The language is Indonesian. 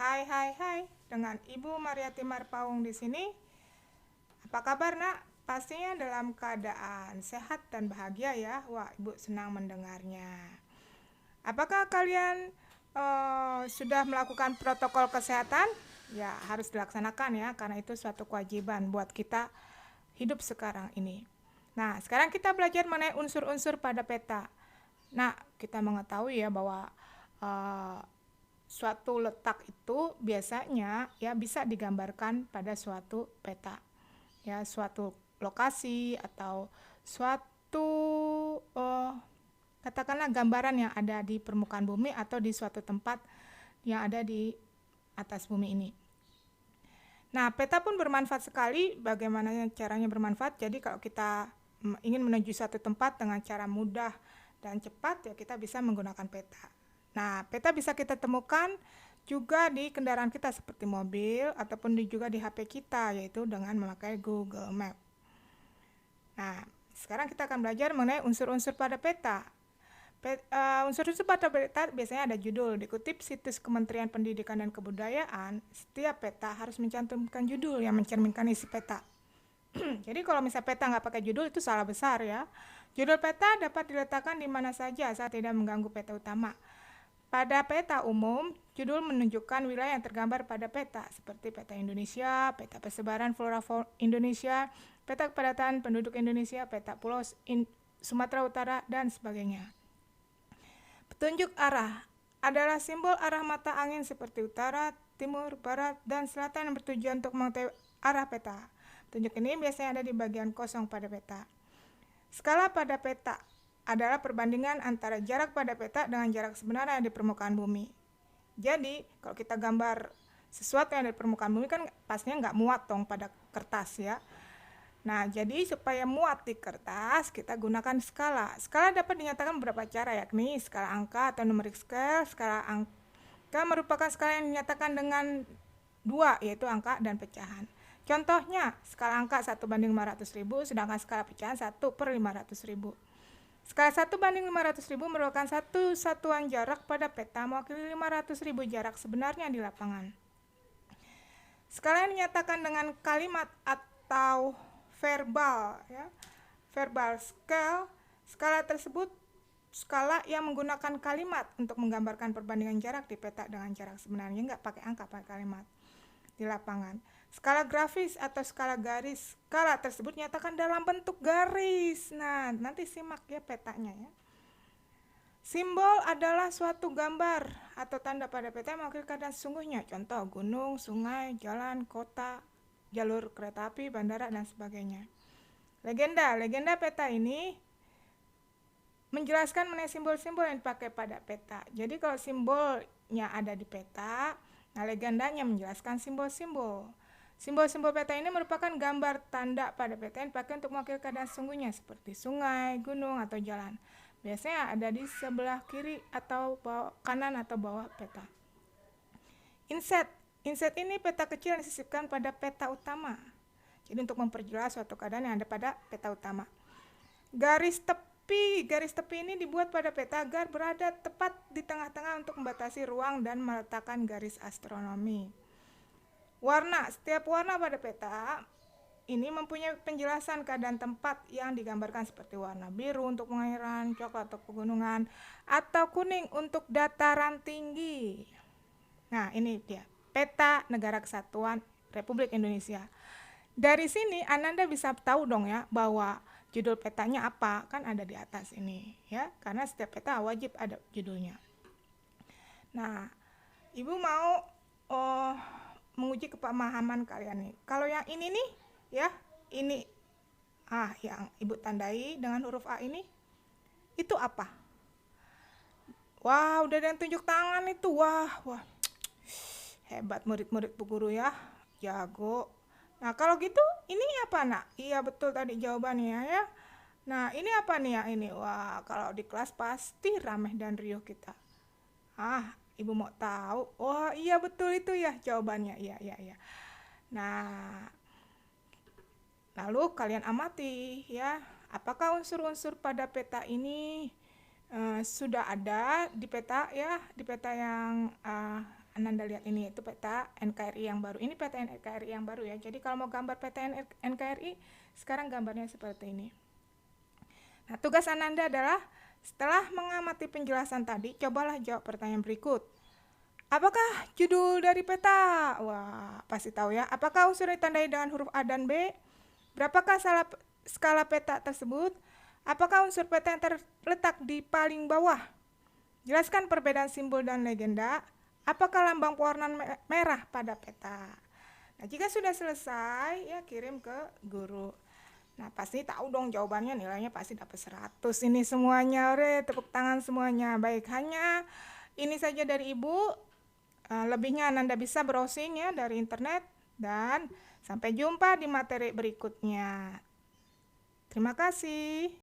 Hai, dengan Ibu Mariati Marpaung di sini. Apa kabar, Nak? Pastinya dalam keadaan sehat dan bahagia ya. Wah, Ibu senang mendengarnya. Apakah kalian sudah melakukan protokol kesehatan? Ya, harus dilaksanakan ya, karena itu suatu kewajiban buat kita hidup sekarang ini. Nah, sekarang kita belajar mengenai unsur-unsur pada peta. Nah, kita mengetahui ya bahwa eh, suatu letak itu biasanya ya bisa digambarkan pada suatu peta, ya suatu lokasi atau suatu eh, katakanlah gambaran yang ada di permukaan bumi atau di suatu tempat yang ada di atas bumi ini. Nah, peta pun bermanfaat sekali. Bagaimana caranya bermanfaat? Jadi kalau kita ingin menuju suatu tempat dengan cara mudah dan cepat, ya kita bisa menggunakan peta. Nah, peta bisa kita temukan juga di kendaraan kita seperti mobil ataupun juga di HP kita, yaitu dengan memakai Google Map. Nah, sekarang kita akan belajar mengenai unsur-unsur pada peta. Unsur-unsur pada peta biasanya ada judul. Dikutip situs Kementerian Pendidikan dan Kebudayaan, setiap peta harus mencantumkan judul yang mencerminkan isi peta. Jadi kalau misalnya peta nggak pakai judul itu salah besar ya. Judul peta dapat diletakkan di mana saja asal tidak mengganggu peta utama. Pada peta umum, judul menunjukkan wilayah yang tergambar pada peta, seperti peta Indonesia, peta persebaran flora Indonesia, peta kepadatan penduduk Indonesia, peta pulau Sumatera Utara, dan sebagainya. Petunjuk arah adalah simbol arah mata angin seperti utara, timur, barat, dan selatan yang bertujuan untuk mengetahui arah peta. Petunjuk ini biasanya ada di bagian kosong pada peta. Skala pada peta adalah perbandingan antara jarak pada peta dengan jarak sebenarnya di permukaan bumi. Jadi, kalau kita gambar sesuatu yang di permukaan bumi kan pastinya nggak muat dong pada kertas ya. Nah, jadi supaya muat di kertas, kita gunakan skala. Skala dapat dinyatakan beberapa cara, yakni skala angka atau numeric scale. Skala angka merupakan skala yang dinyatakan dengan dua, yaitu angka dan pecahan. Contohnya, skala angka 1/500.000, sedangkan skala pecahan 1/500.000. Skala 1/500.000 merupakan satu satuan jarak pada peta mewakili 500.000 jarak sebenarnya di lapangan. Skala yang dinyatakan dengan kalimat atau verbal ya. Verbal scale, skala tersebut skala yang menggunakan kalimat untuk menggambarkan perbandingan jarak di peta dengan jarak sebenarnya, nggak pakai angka, pakai kalimat di lapangan. Skala grafis atau skala garis, skala tersebut nyatakan dalam bentuk garis. Nah, nanti simak ya petanya ya. Simbol adalah suatu gambar atau tanda pada peta yang mewakili keadaan sesungguhnya. Contoh gunung, sungai, jalan, kota, jalur kereta api, bandara, dan sebagainya. Legenda peta ini menjelaskan mengenai simbol-simbol yang dipakai pada peta. Jadi kalau simbolnya ada di peta, nah legendanya menjelaskan simbol-simbol. Simbol-simbol peta ini merupakan gambar tanda pada peta yang dipakai untuk mewakili keadaan sesungguhnya seperti sungai, gunung, atau jalan. Biasanya ada di sebelah kiri atau kanan atau bawah peta. Inset ini peta kecil yang disisipkan pada peta utama. Jadi untuk memperjelas suatu keadaan yang ada pada peta utama. Garis tepi ini dibuat pada peta agar berada tepat di tengah-tengah untuk membatasi ruang dan meletakkan garis astronomi. Warna, setiap warna pada peta ini mempunyai penjelasan keadaan tempat yang digambarkan seperti warna biru untuk pengairan, coklat untuk pegunungan, atau kuning untuk dataran tinggi. Nah, ini dia peta Negara Kesatuan Republik Indonesia. Dari sini Ananda bisa tahu dong ya bahwa judul petanya apa, kan ada di atas ini ya, karena setiap peta wajib ada judulnya. Nah, Ibu mau menguji kepemahaman kalian nih. Kalau yang ini nih ya, ini yang Ibu tandai dengan huruf A ini itu apa? Wah, udah ada yang tunjuk tangan itu. Wah. Hebat murid-murid Bu Guru ya, jago. Nah, kalau gitu ini apa, Nak? Iya, betul tadi jawabannya ya. Nah, ini apa nih ya ini? Wah, kalau di kelas pasti rameh dan riuh kita. Ibu mau tahu. Wah, iya betul itu ya jawabannya. Iya. Nah, lalu kalian amati ya, apakah unsur-unsur pada peta ini sudah ada di peta ya, di peta yang Ananda lihat ini, itu peta NKRI yang baru. Ini peta NKRI yang baru ya. Jadi kalau mau gambar peta NKRI, sekarang gambarnya seperti ini. Nah, tugas Ananda adalah setelah mengamati penjelasan tadi, cobalah jawab pertanyaan berikut. Apakah judul dari peta? Wah, pasti tahu ya. Apakah unsur ditandai dengan huruf A dan B? Berapakah skala peta tersebut? Apakah unsur peta yang terletak di paling bawah? Jelaskan perbedaan simbol dan legenda. Apakah lambang pewarna merah pada peta? Nah, jika sudah selesai, ya kirim ke guru. Nah, pasti tahu dong jawabannya, nilainya pasti dapat 100 ini semuanya. Tepuk tangan semuanya. Baik, hanya ini saja dari Ibu. Lebihnya Ananda bisa browsing ya dari internet. Dan sampai jumpa di materi berikutnya. Terima kasih.